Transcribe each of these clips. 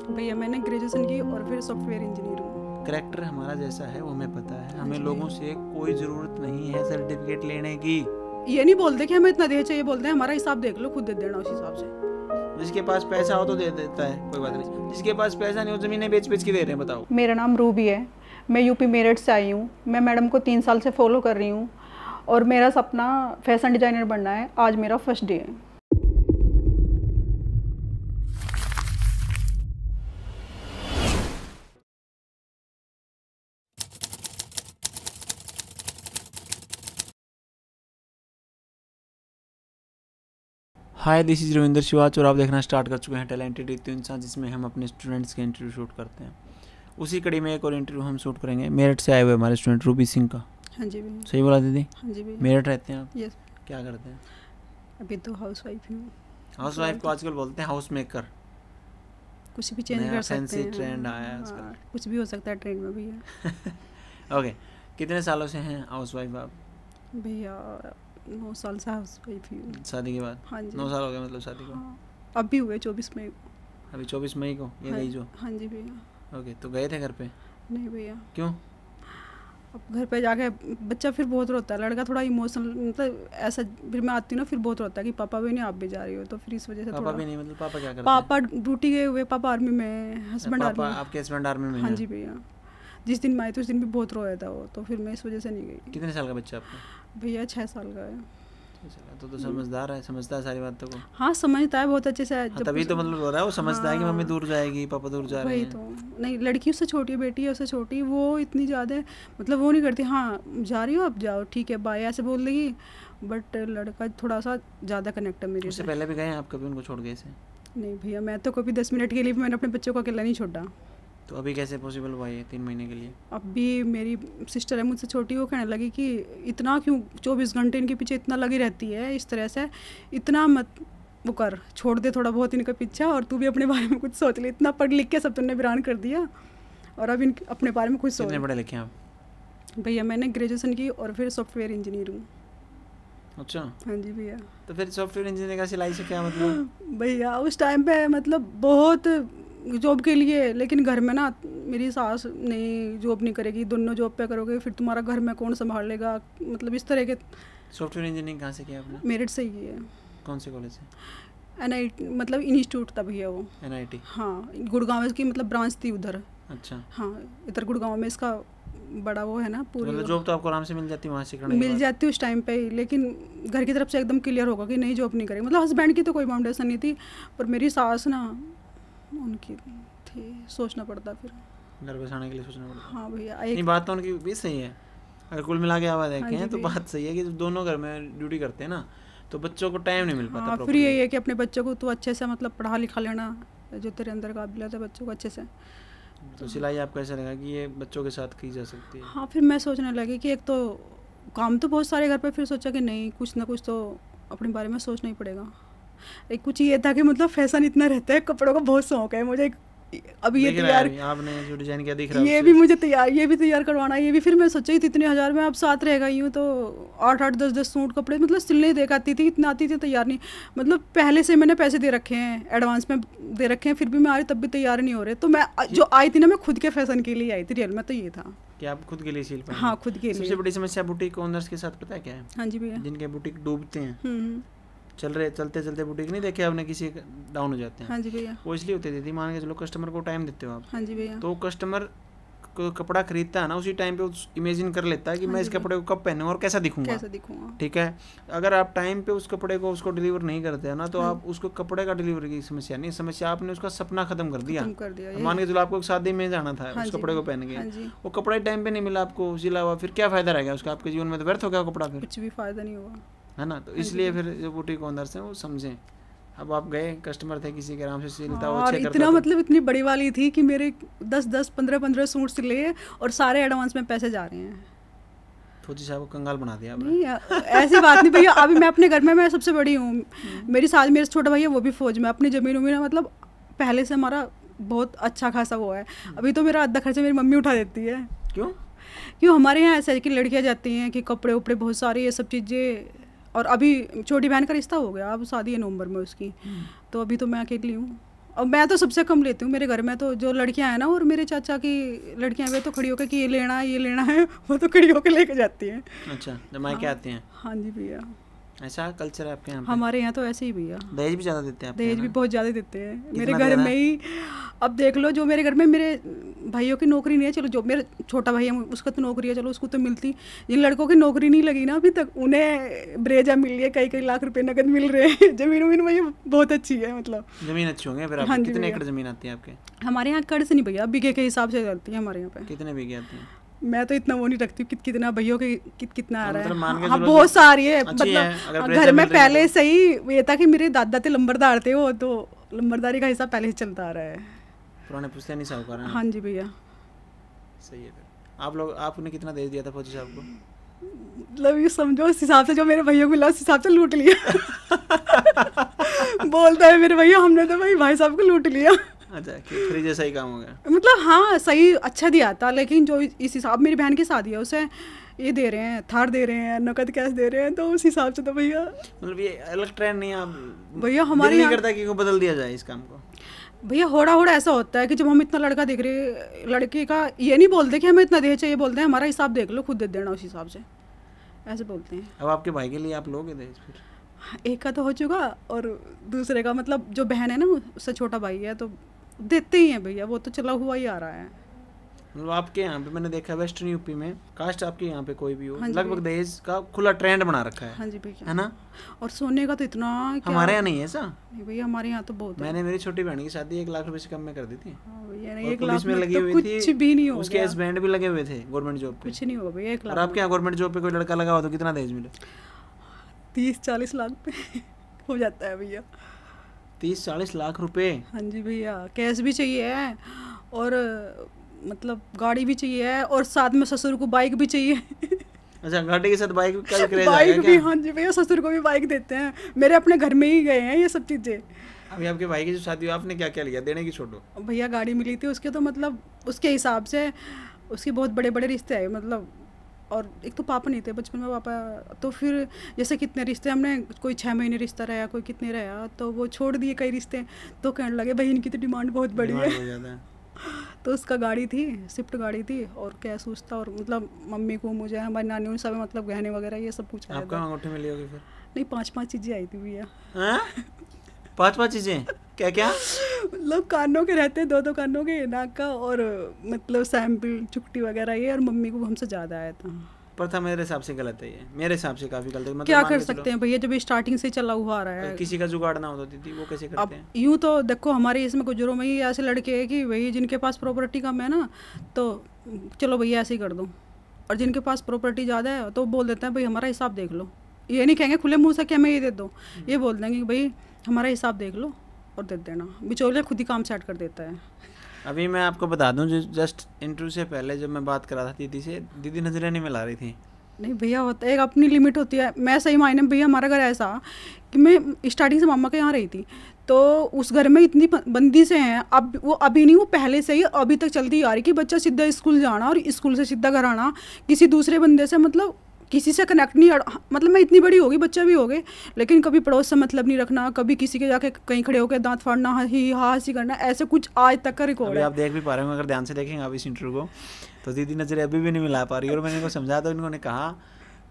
भैया मैंने ग्रेजुएशन की और फिर सॉफ्टवेयर इंजीनियर हूँ। करेक्टर हमारा जैसा है वो हमें पता है, हमें लोगों से कोई ज़रूरत नहीं है सर्टिफिकेट लेने की। ये नहीं बोलते कि हमें इतना दे चाहिए, बोलते हैं हमारा हिसाब देख लो, खुद दे देना उस हिसाब से। जिसके पास पैसा हो तो दे देता है, कोई बात नहीं। जिसके पास पैसा नहीं हो ज़मीनें बेच बेच के दे रहे हैं, बताओ। मेरा नाम रूबी है, मैं यूपी मेरठ से आई हूँ। मैं मैडम को 3 साल से फॉलो कर रही हूँ और मेरा सपना फैशन डिज़ाइनर बनना है। आज मेरा फर्स्ट डे है। हाय, दिस इज़ रविंदर शिवाच और आप देखना स्टार्ट कर चुके हैं टैलेंटेड रित्यु इंसान, जिसमें हम अपने स्टूडेंट्स के इंटरव्यू शूट करते हैं। उसी कड़ी में एक और इंटरव्यू हम शूट करेंगे मेरठ से आए हुए हमारे स्टूडेंट रूबी सिंह का। हाँ जी भैया। सही बोला दीदी? हाँ जी भैया। मेरठ रहते हैं आप? यस। क्या करते हैं? अभी तो हाउस वाइफ हूँ। हाउस वाइफ को आजकल बोलते हैं हाउस मेकर। कुछ भी चेंज कर सकते फैंसी हैं। ट्रेंड आया है आजकल। हाँ, कुछ भी हो सकता है ट्रेंड में भैया। ओके, कितने सालों से हैं हाउस वाइफ आप? भैया 9 साल से हाउस वाइफ ही हूँ। शादी के बाद? हाँ जी। 9 साल हो गए मतलब शादी को? हाँ, अभी हुए 24 मई को। अभी 24 मई को ये गई जो? हाँ जी भैया। ओके, तो गए थे घर पे? नहीं भैया। क्यों? अब घर पे जाके बच्चा फिर बहुत रोता है, लड़का थोड़ा इमोशनल, मतलब ऐसा। फिर मैं आती हूँ ना, फिर बहुत रोता है कि पापा भी नहीं, आप भी जा रही हो, तो फिर इस वजह से पापा थोड़ा। भी नहीं मतलब पापा क्या करते हैं? पापा ड्यूटी गए हुए, पापा आर्मी में, हस्बैंड आर्मी पापा में। आपके हस्बैंड आर्मी में हाँ हैं? जी भैया। जिस दिन मैं आई थी उस दिन भी बहुत रोया था वो, तो फिर मैं इस वजह से नहीं गई। कितने साल का बच्चा आपका? भैया 6 साल का है। तो समझदार है, समझता है सारी बातों को। हाँ, समझता है बहुत अच्छे से। हाँ, तभी तो मतलब रो रहा है, वो समझता है कि मम्मी हाँ। दूर जाएगी, पापा दूर जा रहे वही हैं। तो। नहीं, लड़की उससे छोटी है, बेटी है उससे छोटी, वो इतनी ज़्यादा मतलब वो नहीं करती। हाँ, जा रही हो आप जाओ, ठीक है बाय, ऐसे बोल देगी। बट लड़का थोड़ा सा ज़्यादा कनेक्ट है मेरे उससे से। पहले भी गए हैं आप कभी उनको छोड़ गए से? नहीं भैया, मैं तो कभी 10 मिनट के लिए भी मैंने अपने बच्चों को अकेला नहीं छोड़ा। तो अभी कैसे पॉसिबल हुआ ये 3 महीने के लिए? अब भी मेरी सिस्टर है मुझसे छोटी, वो कहने लगी कि इतना क्यों 24 घंटे इनके पीछे इतना लगी रहती है, इस तरह से इतना मत वो कर, छोड़ दे थोड़ा बहुत इनका पीछा, और तू भी अपने बारे में कुछ सोच ले। इतना पढ़ लिख के सब तुमने वीरान कर दिया, और अब इन अपने बारे में कुछ सोच। कितने पढ़े लिखे हैं आप? भैया मैंने ग्रेजुएशन की और फिर सॉफ्टवेयर इंजीनियर हूँ। अच्छा, हाँ जी भैया। तो फिर सॉफ्टवेयर इंजीनियर का सिलाई से क्या मतलब? भैया उस टाइम पे मतलब बहुत जॉब के लिए, लेकिन घर में ना मेरी सास नहीं, जॉब नहीं करेगी, दोनों जॉब पे करोगे फिर तुम्हारा घर में कौन संभाल लेगा, मतलब इस तरह के। सॉफ्टवेयर इंजीनियरिंग कहाँ से किया आपने? मेरिट से ही है। कौन से कॉलेज से? NIT मतलब इंस्टीट्यूट था भैया वो। NIT? हाँ, गुड़गांव की मतलब ब्रांच थी उधर। अच्छा। हाँ, इधर गुड़गांव में इसका बड़ा वो है ना पूरी। मतलब जॉब तो आपको आराम से मिल जाती वहाँ से करने के मिल बाद? जाती उस टाइम पे ही, लेकिन घर की तरफ से एकदम क्लियर होगा कि नहीं जॉब नहीं करेगी। मतलब हस्बैंड की तो कोई बाउंडेशन नहीं थी, पर मेरी सास ना उनकी थी, सोचना पड़ता फिर। घर बसाने के लिए सोचना पड़ता? हाँ भैया। नहीं, बात तो उनकी भी सही है। अगर कुल मिला के आवाज़ देखें हाँ तो जी बात सही है कि जब दोनों घर में ड्यूटी करते हैं ना, तो बच्चों को टाइम नहीं मिल पाता। हाँ, फिर यही है कि अपने बच्चों को तो अच्छे से मतलब पढ़ा लिखा लेना, जो तेरे अंदर काबिलियत है बच्चों को अच्छे से। तो सिलाई आपको ऐसा लगा कि ये बच्चों के साथ की जा सकती है? हाँ, फिर मैं सोचने लगी कि एक तो काम तो बहुत सारे घर पे, फिर सोचा कि नहीं कुछ ना कुछ तो अपने बारे में सोचना ही पड़ेगा। एक कुछ ये था कि मतलब फैशन इतना रहता है, कपड़ों का बहुत शौक है मुझे। अभी ये तैयार, आपने जो डिजाइन किया दिख रहा है, ये भी मुझे तैयार, ये भी तैयार करवाना है, ये भी। फिर मैं सोचा कि इतने हज़ार में आप साथ रह गई हूँ तो 8-8 10-10 सूट कपड़े मतलब सिलने दे आती थी, इतना आती थी तैयार नहीं। मतलब पहले से मैंने पैसे दे रखे हैं, एडवांस में दे रखे हैं, फिर भी मैं आ रही तब भी तैयार नहीं हो रहे। तो मैं जो आई थी ना, मैं खुद के फैशन के लिए आई थी, रियल में तो ये था कि आप खुद के लिए सिल पाएंगे। हाँ, खुद के लिए। सबसे बड़ी समस्या बुटीक ओनर्स के साथ पता है क्या है? हाँ जी भैया। जिनके बुटीक डूबते हैं, चलते चलते बुटीक नहीं देखे आपने, किसी डाउन हो जाते हैं। हाँ जी भैया। वो इसलिए होते थे, मान के चलो कस्टमर को टाइम देते हो आप। हाँ जी भैया। तो कस्टमर को कपड़ा खरीदता है ना, उसी टाइम पे इमेजिन कर लेता है कि मैं इस कपड़े को कब पहनूं और कैसा दिखूंगा। ठीक है, अगर आप टाइम पे उस कपड़े को उसको डिलीवर नहीं करते हैं ना, तो आप उसको कपड़े का डिलीवरी की समस्या नहीं, समस्या आपने उसका सपना खत्म कर दिया। मान के चलो आपको शादी में जाना था, उस कपड़े को पहन के, वो कपड़ा टाइम पे नहीं मिला आपको सिला हुआ, फिर क्या फायदा रहेगा उसका? आपके जीवन में तो व्यर्थ हो गया कपड़ा, फिर कुछ भी फायदा नहीं हुआ, है ना। तो इसलिए फिर जो बुटीक ओनर्स हैं वो समझें। अब आप गए, कस्टमर थे किसी के आराम से सिलता हो, और इतना मतलब इतनी बड़ी वाली थी कि मेरे 10-10 15-15 सूट सिले और सारे एडवांस में पैसे जा रहे हैं। फौजी साहब को कंगाल बना दिया आपने। नहीं, ऐसी बात नहीं भैया। अभी मैं अपने घर में मैं सबसे बड़ी हूँ, मेरी साथ मेरे छोटा भाई है वो भी फौज में, अपनी ज़मीन उमीन मतलब पहले से हमारा बहुत अच्छा खासा वो है। अभी तो मेरा आधा खर्चा मेरी मम्मी उठा देती है। क्यों हमारे यहाँ ऐसा है कि लड़कियाँ जाती हैं कि कपड़े उपड़े बहुत सारे ये सब चीज़ें, और अभी छोटी बहन का रिश्ता हो गया, अब शादी है नवंबर में उसकी, तो अभी तो मैं अकेली हूँ। और मैं तो सबसे कम लेती हूँ मेरे घर में, तो जो लड़कियां हैं ना और मेरे चाचा की लड़कियां वे तो खड़ी होकर कि ये लेना है वो तो खड़ी होकर लेके जाती हैं। अच्छा, जमाई के आती हैं। हाँ जी भैया, ऐसा कल्चर है आपके यहाँ पे? हमारे यहाँ तो ऐसे ही भैया। दहेज भी ज़्यादा देते हैं? दहेज भी बहुत ज़्यादा देते हैं मेरे घर में ही। अब देख लो, जो मेरे घर में मेरे भाइयों की नौकरी नहीं है, चलो जो मेरा छोटा भाई है उसका तो नौकरी है, चलो उसको तो मिलती। जिन लड़कों की नौकरी नहीं लगी ना अभी तक, उन्हें ब्रेजा मिल रही है, कई लाख रुपए नगद मिल रहे हैं। जमीन भैया बहुत अच्छी है, मतलब जमीन अच्छी होंगे फिर। हाँ, कितने एकड़ जमीन आती है आपके? हमारे यहाँ कर्ज नहीं भैया, बीघे के हिसाब से चलती है हमारे यहाँ पे। कितने बीघे आती हैं? मैं तो इतना वो नहीं रखती हूँ कितना भैया के कितना आ रहा है। मतलब हाँ, बहुत सारी है, मतलब घर में पहले से ही ये था कि मेरे दादा थे लंबरदार थे, वो तो लंबरदारी का हिसाब पहले से चलता आ रहा है, पुराने पुश्ते नहीं साहूकार। हाँ जी भैया। सही है। फिर आपने कितना दे दिया था फौजी साहब को? मतलब ये समझो उस हिसाब से जो मेरे भैया को मिला उस हिसाब से लूट लिया। बोलता है मेरे भैया हमने तो भाई साहब को लूट लिया। अच्छा, फ्री जैसा ही काम हो गया। मतलब हाँ सही अच्छा दिया था, लेकिन जो इस हिसाब मेरी बहन की शादी है उसे ये दे रहे हैं, थार दे रहे हैं, नकद कैश दे रहे हैं, तो उस हिसाब से तो भैया मतलब ये अलग ट्रेंड नहीं है भैया हमारे यहाँ करता कि बदल दिया जाए इस काम को। भैया होड़ा ऐसा होता है कि जब हम इतना लड़का देख रहे, लड़के का ये नहीं बोलते कि हमें इतना दहेज चाहिए, बोलते हैं हमारा हिसाब देख लो, खुद दे देना उस हिसाब से, ऐसे बोलते हैं। अब आपके भाई के लिए आप लोगे दहेज? फिर एक का तो हो चुका और दूसरे का मतलब जो बहन है ना उससे छोटा भाई है तो देते ही हैं भैया, वो तो चला हुआ ही आ रहा है। मतलब आपके यहाँ पे मैंने देखा वेस्टर्न यूपी में कास्ट आपके यहाँ पे कोई भी हो, लगभग दहेज का खुला ट्रेंड बना रखा है। हाँ जी भैया, है ना? और सोने का तो इतना हमारे यहाँ नहीं है ऐसा भैया, हमारे यहाँ तो बहुत। मैंने मेरी छोटी बहन की शादी 1 लाख रुपए से कम में कर दी थी। भैया 1 लाख में लगी तो हुई थी, कुछ भी नहीं हो, उसके हस्बैंड भी लगे हुए थे गवर्नमेंट जॉब पे, कुछ नहीं होगा भैया 1 लाख। और आपके यहाँ गवर्नमेंट जॉब पे कोई लड़का लगा हो तो कितना दहेज मिले? 30-40 लाख पे हो जाता है भैया। 30-40 लाख रुपए? हाँ जी भैया, कैश भी चाहिए है और मतलब गाड़ी भी चाहिए है और साथ में ससुर को बाइक भी चाहिए। अच्छा, गाड़ी के साथ बाइक का भी क्रेज बाइक भी? हाँ जी भैया, ससुर को भी बाइक देते हैं, मेरे अपने घर में ही गए हैं ये सब चीज़ें। अभी आपके भाई की जो शादी हुई आपने क्या क्या लिया देने की? छोड़ो भैया, गाड़ी मिली थी उसके, तो मतलब उसके हिसाब से उसके बहुत बड़े बड़े रिश्ते आए, मतलब और एक तो पापा नहीं थे बचपन में, पापा तो फिर जैसे कितने रिश्ते हमने, कोई 6 महीने रिश्ता रहा, कोई कितने रहा, तो वो छोड़ दिए कई रिश्ते, तो कहने लगे भाई इनकी तो डिमांड बहुत बड़ी है। तो उसका गाड़ी थी, स्विफ्ट गाड़ी थी और कैश उस था, और मतलब मम्मी को मुझे हमारी नानी उन सब मतलब गहने वगैरह ये सब पूछा। आपका अंगूठी मिली होगी फिर? नहीं, 5-5 चीज़ें आई थी भैया। 5-5 चीज़ें? क्या क्या? मतलब कानों के रहते हैं, 2-2 कानों के, नाक का, और मतलब सैम्पल चुकटी वगैरह ये, और मम्मी को हमसे ज़्यादा आया था। पर था मेरे हिसाब से गलत है ये, मेरे हिसाब से काफ़ी गलत है। मतलब क्या कर सकते हैं भैया, जब स्टार्टिंग से चला हुआ आ रहा है, किसी का जुगाड़ ना हो तो दीदी वो कैसे करते हैं? यूँ तो देखो हमारे इसमें गुजरों में ही ऐसे लड़के हैं कि भाई जिनके पास प्रॉपर्टी कम है ना, तो चलो भैया ऐसे ही कर दो, और जिनके पास प्रॉपर्टी ज़्यादा है तो बोल देते हैं भाई हमारा हिसाब देख लो। ये नहीं कहेंगे खुले मुँह से कि हमें ये दे दो, ये बोल देंगे कि भाई हमारा हिसाब देख लो और दे देना। बिचौलिया खुद ही काम सेट कर देता है। अभी मैं आपको बता दूं, जो जस्ट इंटरव्यू से पहले जब मैं बात कर रहा था दीदी से, दीदी नजरें नहीं मिला रही थी। नहीं भैया, होता है, एक अपनी लिमिट होती है। मैं सही मायने में भैया, हमारा घर ऐसा कि मैं स्टार्टिंग से मामा के यहाँ रही थी, तो उस घर में इतनी बंदी से हैं, अब वो अभी नहीं, वो पहले से ही अभी तक चलती आ रही कि बच्चा सीधा स्कूल जाना और स्कूल से सीधा घर आना, किसी दूसरे बंदे से मतलब किसी से कनेक्ट नहीं। मतलब मैं इतनी बड़ी हो गई, बच्चा भी हो गए, लेकिन कभी पड़ोस से मतलब नहीं रखना, कभी किसी के जाके कहीं खड़े होकर दांत फाड़ना, हंसी करना, ऐसे कुछ आज तक का रिकॉर्ड है। आप देख भी पा रहे हो, अगर ध्यान से देखेंगे आप इस इंटरव्यू को, तो दीदी नजरें अभी भी नहीं मिला पा रही। और मैंने इनको समझा तो इन्होंने कहा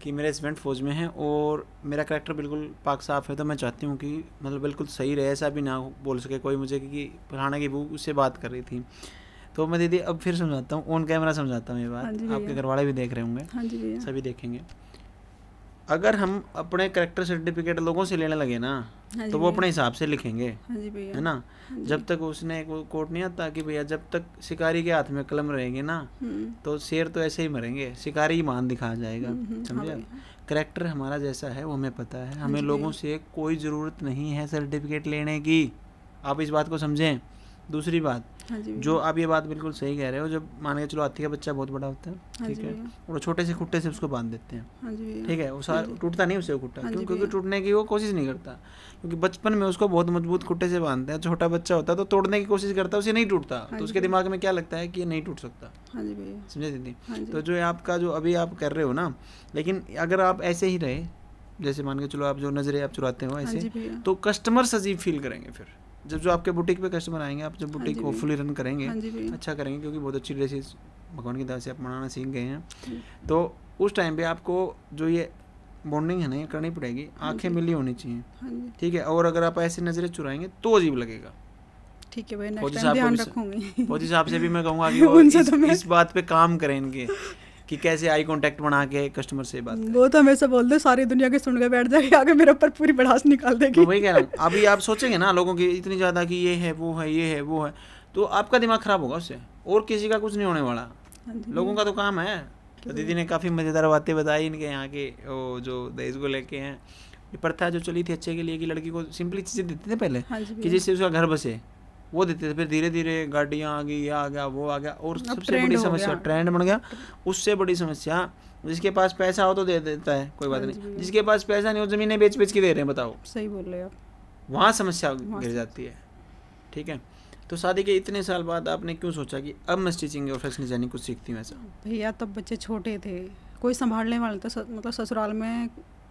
कि मेरे हस्बैंड फौज में हैं और मेरा करैक्टर बिल्कुल पाक साफ़ है, तो मैं चाहती हूँ कि मतलब बिल्कुल सही रहे, ऐसा भी ना बोल सके कोई मुझे कि फलाना की बहू उससे बात कर रही थी। तो मैं दीदी अब फिर समझाता हूँ, ऑन कैमरा समझाता हूँ ये बात, आपके घर वाले भी देख रहे होंगे, सभी देखेंगे। अगर हम अपने करैक्टर सर्टिफिकेट लोगों से लेने लगे ना, तो वो अपने हिसाब से लिखेंगे, है ना? जब तक उसने कोर्ट नहीं आता कि भैया जब तक शिकारी के हाथ में कलम रहेगी ना, तो शेर तो ऐसे ही मरेंगे, शिकारी मान दिखाया जाएगा, समझे? करैक्टर हमारा जैसा है वो हमें पता है, हमें लोगों से कोई ज़रूरत नहीं है सर्टिफिकेट लेने की, आप इस बात को समझें। दूसरी बात, जो आप ये बात बिल्कुल सही कह रहे हो, जब मान के चलो हाथी का बच्चा बहुत बड़ा होता है, ठीक है, और छोटे से खुट्टे से उसको बांध देते हैं, ठीक है, वो सारा टूटता नहीं उससे वो खुट्टा, क्योंकि टूटने की वो कोशिश नहीं करता, क्योंकि बचपन में उसको बहुत मजबूत खुट्टे से बांधते हैं। छोटा बच्चा होता है तो तोड़ने की कोशिश करता है, उसे नहीं टूटता, तो उसके दिमाग में क्या लगता है कि ये नहीं टूट सकता, समझे दीदी? तो जो आपका जो अभी आप कर रहे हो ना, लेकिन अगर आप ऐसे ही रहे, जैसे मान के चलो आप जो नजरें आप चुराते हो ऐसे, तो कस्टमर्स अजीब फील करेंगे फिर, जब जो आपके बुटीक पे कस्टमर आएंगे, आप जब बुटीक को फुली रन करेंगे, अच्छा करेंगे, क्योंकि बहुत अच्छी ड्रेसेस भगवान की दया से आप बनाना सीख गए हैं, तो उस टाइम पे आपको जो ये बॉन्डिंग है ना ये करनी पड़ेगी, आंखें मिली होनी चाहिए, ठीक है। और अगर आप ऐसे नजरें चुराएंगे तो अजीब लगेगा। ठीक है भाई, नेक्स्ट टाइम ध्यान रखूंगी। फौजी साहब से भी मैं कहूँगा कि वो इस बात पे काम करें इनके, कि कैसे आई कांटेक्ट बना के कस्टमर से बात करें। वो तो हमेशा बोलते सारी दुनिया के सुन के बैठ जाएगी, आगे मेरे ऊपर पूरी भड़ास निकाल देगी। मैं वही कह रहा हूँ, अभी आप सोचेंगे ना लोगों की इतनी ज़्यादा कि ये है वो है ये है वो है, तो आपका दिमाग खराब होगा उससे, और किसी का कुछ नहीं होने वाला। लोगों का तो काम है। तो दीदी ने काफ़ी मज़ेदार बातें बताई इनके यहाँ के वो जो दहेज को लेके हैं। ये प्रथा जो चली थी अच्छे के लिए कि लड़की को सिंपली चीज़ें देते थे पहले कि जिससे उसका घर बसे, वो देते थे। फिर धीरे धीरे गाड़ियाँ आ गई, आ गया वो आ गया, और सबसे बड़ी समस्या ट्रेंड बन गया। उससे बड़ी समस्या, जिसके पास पैसा हो तो दे देता है, कोई बात नहीं, जिसके पास पैसा नहीं हो ज़मीनें बेच बेच के दे रहे हैं, बताओ। सही बोल रहे हो आप। वहाँ समस्या गिर जाती है, ठीक है। तो शादी के इतने साल बाद आपने क्यों सोचा कि अब मैं स्टिचिंग और फैशन डिजाइनिंग कुछ सीखती हूँ? ऐसा भैया तब बच्चे छोटे थे, कोई संभालने वाला था, मतलब ससुराल में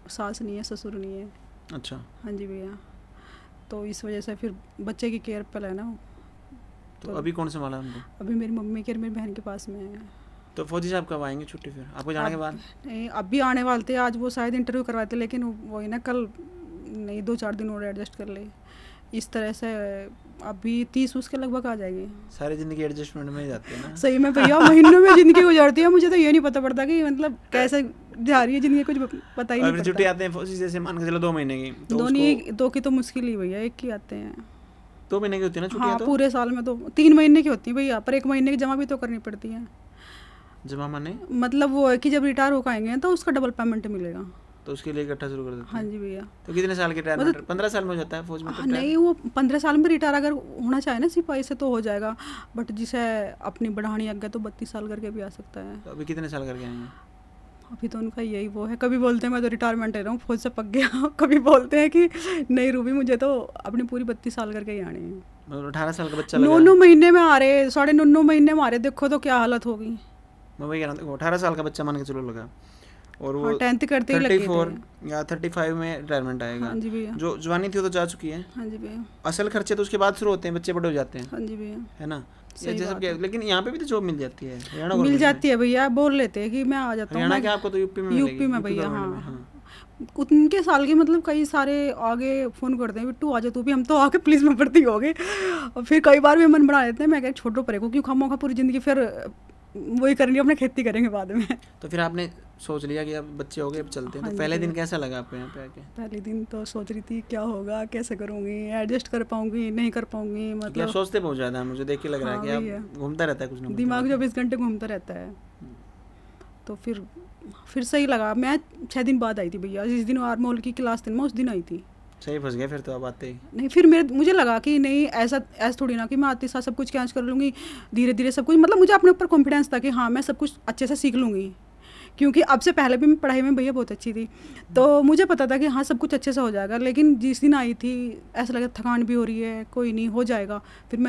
सास नहीं है, ससुर नहीं है। अच्छा। हाँ जी भैया, तो इस वजह से फिर बच्चे की केयर पर है ना। तो अभी कौन संभाला उनको? अभी मेरी मम्मी के और मेरी बहन के पास में है। तो फौजी साहब कब आएंगे छुट्टी फिर आपको जाने के बाद? नहीं, अभी आने वाले थे, आज वो शायद इंटरव्यू करवाए थे, लेकिन वही ना कल नहीं, 2-4 दिन और एडजस्ट कर ले। इस तरह से अभी 30 उसके लगभग आ जाएगी। सारी जिंदगी एडजस्टमेंट में ही जाती है ना। सही में भैया, महीनों में जिंदगी गुजरती है, मुझे तो ये नहीं पता पड़ता कि मतलब कैसे जा रही है जिंदगी, कुछ पता ही नहीं पड़ता। छुट्टी आते हैं फौजी जैसे मान के चलो 2 महीने की, तो दो की तो मुश्किल ही भैया, एक की आते हैं। 2 महीने की होती है ना छुट्टियां? हाँ, तो पूरे साल में तो 3 महीने की होती है भैया, पर 1 महीने की जमा भी तो करनी पड़ती है। जमा माने मतलब वो है कि जब रिटायर हो पाएंगे तो उसका डबल पेमेंट मिलेगा, तो उसके लिए इकट्ठा शुरू कर देते हैं। हाँ जी भैया। तो कितने साल के रिटायरमेंट? 15 साल में हो जाता है फौज में? तो नहीं, वो 15 साल में रिटायर अगर होना चाहे ना सिपाही से तो हो जाएगा, बट जिसे अपनी बढ़ानी आगे तो 32 साल करके भी आ सकता है। तो अभी कितने साल करके आएंगे? अभी तो उनका यही वो है, कभी बोलते हैं मैं तो रिटायरमेंट ले रहा हूँ, फौज से पक गया, कभी बोलते हैं कि नहीं रूबी मुझे तो अपनी पूरी 32 साल करके ही आने हैं। 18 साल का बच्चा 9 महीने में आ रहे, 9.5 महीने में आ रहे, देखो तो क्या हालत होगी। मैं वही कह रहा हूँ, 18 साल का बच्चा मान के चलो लगा, और वो 10th करते ही लगे 34 या 35 में रिटायरमेंट आएगा। हाँ जी भैया। जो जवानी थी वो तो जा चुकी है। हाँ जी भैया। असल खर्चे तो उसके बाद शुरू होते हैं, बच्चे बड़े हो जाते हैं। हाँ जी भैया, है ना, लेकिन यहाँ पे भी तो जॉब मिल जाती है, मिल जाती है भैया, बोल लेते हैं कि मैं आ जाता हूँ। हरियाणा के आपको तो यूपी में भैया। हाँ, उनके साल के मतलब कई सारे आगे फ़ोन करते हैं, बिट्टू आ जा तू भी, हम तो आके पुलिस में भर्ती हो गए। और फिर कई बार भी मन बना लेते हैं, मैं कह छोटो परे को क्यों खामोखा पूरी ज़िंदगी, फिर वही करेंगे, अपने खेती करेंगे बाद में। तो फिर आपने सोच लिया कि अब बच्चे हो गए, अब चलते हैं। तो पहले दिन कैसा लगा आपको यहाँ पे आके? पहले दिन तो सोच रही थी क्या होगा, कैसे करूँगी, एडजस्ट कर पाऊँगी नहीं कर पाऊँगी, मतलब सोचते बहुत ज़्यादा है, मुझे देख के लग रहा है कि आप घूमता रहता है कुछ ना कुछ, दिमाग 24 घंटे घूमता रहता है। तो फिर सही लगा। मैं 6 दिन बाद आई थी भैया, जिस दिन आर्मोल की क्लास थी मैं उस दिन आई थी। सही फंस गए फिर तो आप आते ही? नहीं, फिर मुझे लगा कि नहीं, ऐसा थोड़ी ना कि मैं आते साथ सब कुछ कैच कर लूँगी, धीरे धीरे सब कुछ, मतलब मुझे अपने ऊपर कॉन्फिडेंस था कि हाँ मैं सब कुछ अच्छे से सीख लूँगी, क्योंकि अब से पहले भी मैं पढ़ाई में भैया बहुत अच्छी थी, तो मुझे पता था कि हाँ सब कुछ अच्छे से हो जाएगा। लेकिन जिस दिन आई थी ऐसा लगा थकान भी हो रही है, कोई नहीं हो जाएगा। फिर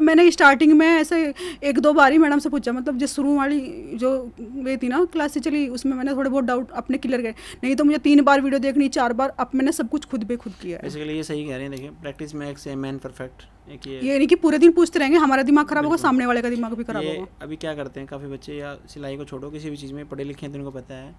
मैंने स्टार्टिंग में ऐसे 1-2 बार ही मैडम से पूछा, मतलब जो शुरू वाली जो गई थी ना क्लास से चली, उसमें मैंने थोड़े बहुत डाउट अपने क्लियर करे, नहीं तो मुझे 3 बार वीडियो देखनी, 4 बार, अब मैंने सब कुछ खुद किया है। बेसिकली ये सही कह रहे हैं, देखिए practice makes a man perfect. ये नहीं कि पूरे दिन पूछते रहेंगे, हमारा दिमाग खराब होगा, सामने वाले का दिमाग भी खराब होगा। अभी क्या करते हैं काफ़ी बच्चे, या सिलाई को छोड़ो, किसी भी चीज़ में पढ़े लिखे हैं तो उनको पता है,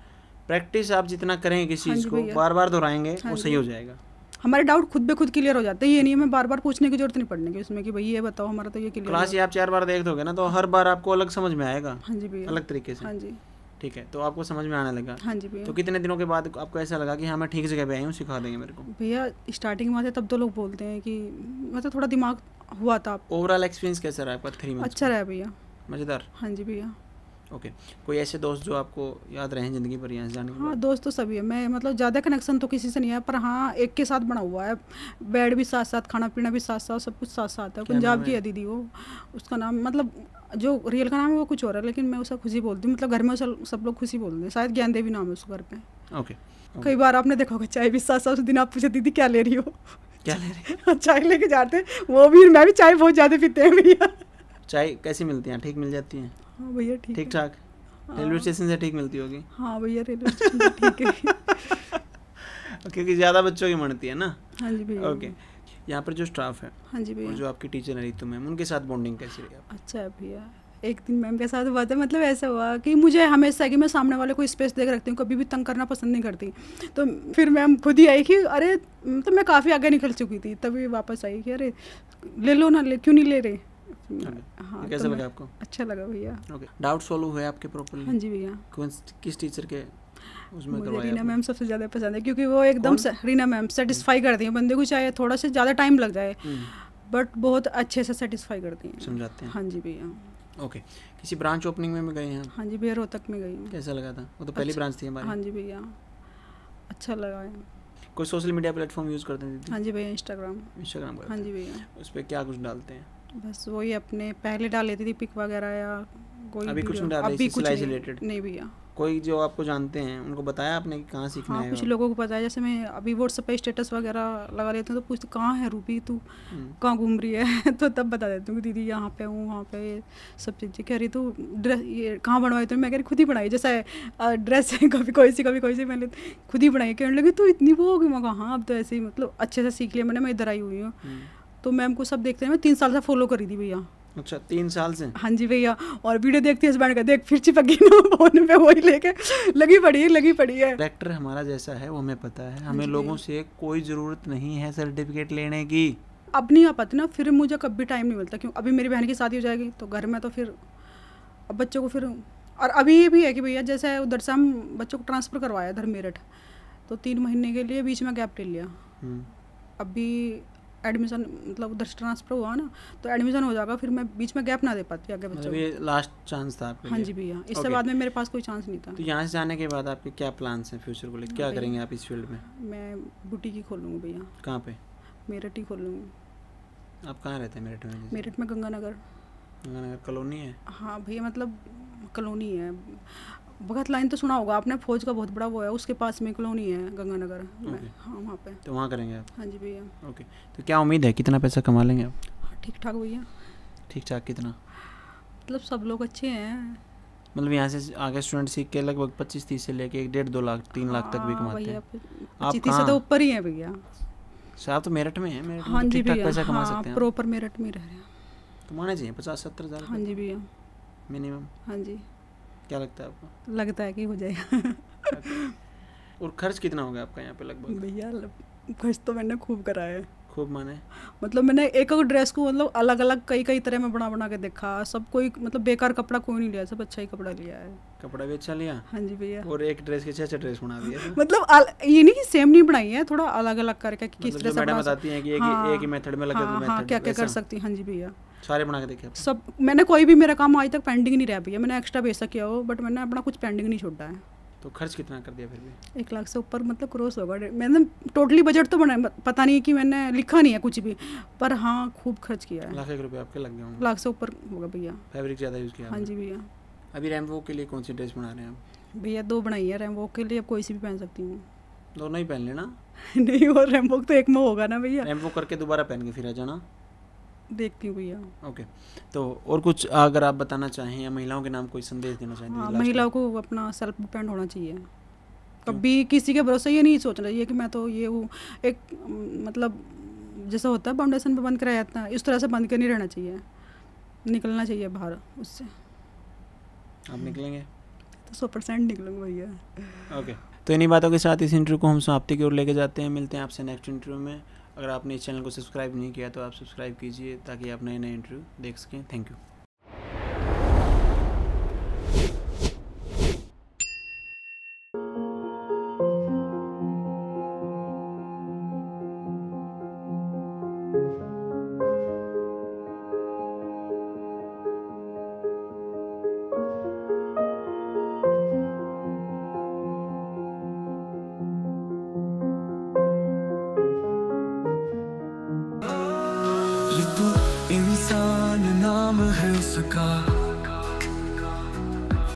प्रैक्टिस आप जितना करेंगे किसी चीज़ को, बार बार दोहराएंगे, वो सही हो जाएगा। हमारे डाउट खुद क्लियर हो जाते हैं, ये नहीं हमें बार बार पूछने की जरूरत नहीं पड़ने की उसमें कि भाई ये बताओ, हमारा तो ये क्लियर। क्लास आप 4 बार देख दोगे ना तो हर बार आपको अलग समझ में आएगा। हाँ जी भैया, अलग तरीके से। हाँ जी, ठीक है, तो आपको समझ में आने लगा। हाँ जी भैया। तो कितने दिनों के बाद आपको ऐसा लगा कि हाँ मैं ठीक जगह पे आई हूँ, सिखा देंगे मेरे को? भैया स्टार्टिंग में तब तो लोग बोलते हैं कि मतलब थोड़ा दिमाग हुआ था। ओवरऑल एक्सपीरियंस कैसा रहा आपका 3 मंथ? अच्छा रहा भैया, मज़ेदार। हाँ जी भैया। ओके, कोई ऐसे दोस्त जो आपको याद रहे ज़िंदगी भर यहाँ से जाने के बाद? हाँ, दोस्त तो सभी है, मैं मतलब ज़्यादा कनेक्शन तो किसी से नहीं है, पर हाँ एक के साथ बना हुआ है, बेड भी साथ साथ, खाना पीना भी साथ साथ, सब कुछ साथ साथ है। पंजाब की है दीदी, वो उसका नाम मतलब जो रियल का नाम है वो कुछ और है, लेकिन मैं उसे खुशी बोलती हूँ, मतलब घर में सब लोग खुशी बोलते हैं, शायद ज्ञान देवी नाम है उसको घर पे। ओके। कई बार आपने देखा होगा चाय भी साथ साथ, उस दिन आप पूछे दीदी क्या ले रही हो, क्या ले रही हो, चाय लेके जाते, वो भी मैं भी चाय बहुत ज़्यादा पीते हैं भैया। चाय कैसी मिलती है? ठीक मिल जाती है? हाँ भैया, ठीक ठाक। रेलवे स्टेशन से ठीक मिलती होगी? हाँ भैया, रेलवे स्टेशन से ठीक है। क्योंकि ज़्यादा बच्चों की मनती है ना। हाँ जी भैया। ओके, यहाँ पर जो स्टाफ है, हाँ जी भैया, और जो आपकी टीचर है रितु मैम, उनके साथ बॉन्डिंग कैसी रही आपकी? अच्छा है भैया। एक दिन मैम के साथ हुआ था, मतलब ऐसा हुआ कि मुझे हमेशा कि मैं सामने वाले को स्पेस देकर रखती हूँ, कभी भी तंग करना पसंद नहीं करती। तो फिर मैम खुद ही आई कि अरे, तो मैं काफ़ी आगे निकल चुकी थी, तभी वापस आई कि अरे ले लो ना, क्यों नहीं ले रहे। हाँ, कैसा लगा आपको? अच्छा लगा भैया। ओके, डाउट सॉल्व हुए आपके प्रॉपर्ली? हाँ जी भैया। किस टीचर के उसमें मुझे करवाया? रीना मैम सबसे ज़्यादा पसंद है, क्योंकि वो एकदम रीना मैम सेटिस्फाई करती हैं बंदे को, चाहे थोड़ा सा ज़्यादा टाइम लग जाए बट बहुत अच्छे से सेटिस्फाई करती हैं, समझाते हैं। हाँ जी भैया। ओके, किसी ब्रांच ओपनिंग में गए हैं? हाँ जी भैया, रोहतक में गई हूँ। कैसा लगा था? वो तो पहली ब्रांच थी हमारी। हाँ जी भैया, अच्छा लगा है। कोई सोशल मीडिया प्लेटफॉर्म यूज़ करते हैं? हाँ जी भैया, इंस्टाग्राम करते हाँ जी भैया। उस पर क्या कुछ डालते हैं? बस वही अपने पहले डाल लेती थी पिक वगैरह, या कोई अभी कुछ नहीं डाल रही? अभी कुछ रिलेटेड नहीं भैया। कोई जो आपको जानते हैं उनको बताया आपने कि कहाँ सीखना है? हाँ, कुछ लोगों को पता है, जैसे मैं अभी व्हाट्सएप पे स्टेटस वगैरह लगा लेती हूँ, तो पूछते कहाँ है रूबी, तू कहाँ घूम रही है तो तब बता देती हूँ कि दीदी यहाँ पे हूँ, वहाँ पे सब चीज़ें। कह रही तू ड्रेस ये कहाँ बनवाई? तो मैं कह रही खुद ही बनाई, जैसे ड्रेस कभी कोई सी मैंने खुद ही बनाई। कहने लगी तू इतनी वो होगी? मैं कहा हाँ, अब तो ऐसे ही मतलब अच्छे से सीख लिया मैंने, मैं इधर आई हुई हूँ। तो मैम को सब देखते हैं, मैं 3 साल से फॉलो करी थी भैया। अच्छा, 3 साल से? हाँ जी भैया। और वीडियो देखती है हस्बैंड का, देख फिर चिपक गई ना फोन पे, वही लेके लगी पड़ी है। डायरेक्टर हमारा जैसा है वो हमें पता है, हमें लोगों से कोई ज़रूरत नहीं है सर्टिफिकेट लेने की। अब नहीं आ पाती ना, फिर मुझे कभी टाइम नहीं मिलता, क्यों अभी मेरी बहन की शादी हो जाएगी तो घर में, तो फिर अब बच्चों को फिर, और अभी ये भी है कि भैया जैसे उधर से हम बच्चों को ट्रांसफ़र करवाया इधर मेरठ, तो 3 महीने के लिए बीच में गैप ले लिया। अभी एडमिशन मतलब उधर से ट्रांसफ़र हुआ ना, तो एडमिशन हो जाएगा, फिर मैं बीच में गैप ना दे पाती आगे बच्चों को। ये लास्ट चांस था आपके लिए? हाँ जी भैया, इससे बाद में मेरे पास कोई चांस नहीं था। तो यहाँ से जाने के बाद आपके क्या प्लान्स हैं फ्यूचर को लेकर? क्या करेंगे आप इस फील्ड में? मैं बुटीक ही खोलूँगी भैया। कहाँ पे? मेरठ ही खोलूँगी। आप कहाँ रहते हैं मेरठ में? मेरठ में गंगानगर कॉलोनी है? हाँ भैया, मतलब कॉलोनी है, भगत लाइन तो सुना होगा आपने, फौज का बहुत बड़ा वो है, उसके पास में कॉलोनी है गंगानगर में। हाँ, वहाँ पे। तो वहाँ करेंगे आप? हाँ जी भैया। ओके, तो क्या उम्मीद है कितना पैसा कमा लेंगे आप? ठीक ठाक भैया। ठीक ठाक कितना? मतलब सब लोग अच्छे हैं, मतलब यहाँ से आगे स्टूडेंट सीख के लगभग 25-30 से लेके 1.5-2 लाख 3 लाख तक भी कमाते हैं। आप 25 से तो ऊपर ही है भैया। आप तो मेरठ में हैं? हाँ जी भैया, पैसा कमा सकते हैं, प्रॉपर मेरठ में रह रहे हैं। कमाने चाहिए 50-70 हज़ार। हाँ जी भैया, मिनिमम। हाँ जी। क्या लगता है आपको? लगता है कि हो जाएगा। और खर्च कितना होगा आपका यहाँ पे लगभग? भैया खर्च तो मैंने खूब करा है। खूब माने? मतलब मैंने एक ड्रेस को मतलब अलग अलग कई तरह में बना के देखा, सब कोई मतलब बेकार कपड़ा कोई नहीं लिया, सब अच्छा ही कपड़ा लिया है। कपड़ा भी अच्छा लिया? हाँ जी भैया। और एक ड्रेस के 6 ड्रेस बना दिए? मतलब ये नहीं कि सेम नहीं बनाई है, थोड़ा अलग अलग करके किस तरह से बताती हैं कि एक ही मेथड में लगा दो, हाँ, क्या कर सकती हैं। हाँ जी भैया, सारे बना के देखे सब। मैंने कोई भी मेरा काम आज तक पेंडिंग नहीं रहा भैया, मैंने एक्स्ट्रा बेचा किया हो, बट मैंने अपना कुछ पेंडिंग नहीं छोड़ा है। तो खर्च कितना कर दिया फिर भी? 1 लाख से ऊपर मतलब क्रॉस होगा। मैंने टोटली बजट तो बना, पता नहीं कि मैंने लिखा नहीं है कुछ भी, पर हाँ खूब खर्च किया है। 1 लाख रुपए आपके लग गए होंगे? 1 लाख से ऊपर होगा भैया। फैब्रिक ज़्यादा यूज़ किया? हाँ जी भैया। अभी रैम्बो के लिए कौन सी ड्रेस बना रहे हैं आप? भैया 2 बनाई है रैम्बो के लिए, अब कोई सी भी पहन सकती हूँ। दोनों ही पहन लेना। नहीं, और रैम्बो तो एक में होगा ना भैया। रैम्बो करके दोबारा पहन के फिर आ जाना। देखती हूँ भैया। ओके, तो और कुछ अगर आप बताना चाहें या महिलाओं के नाम कोई संदेश देना चाहें? हाँ, महिलाओं को अपना सेल्फ डिपेंड होना चाहिए, कभी किसी के भरोसे ये नहीं सोचना चाहिए कि मैं तो ये हूँ। एक मतलब जैसा होता है फाउंडेशन पे बंद कराया जाता है, इस तरह से बंद के नहीं रहना चाहिए, निकलना चाहिए बाहर उससे। आप निकलेंगे? तो 100% निकलूंगा भैया। ओके, तो इन्हीं बातों के साथ इस इंटरव्यू को हम समाप्ति की ओर लेके जाते हैं। मिलते हैं आपसे नेक्स्ट इंटरव्यू में। अगर आपने इस चैनल को सब्सक्राइब नहीं किया तो आप सब्सक्राइब कीजिए ताकि आप नए नए इंटरव्यू देख सकें। Thank you. इंसान नाम है उसका।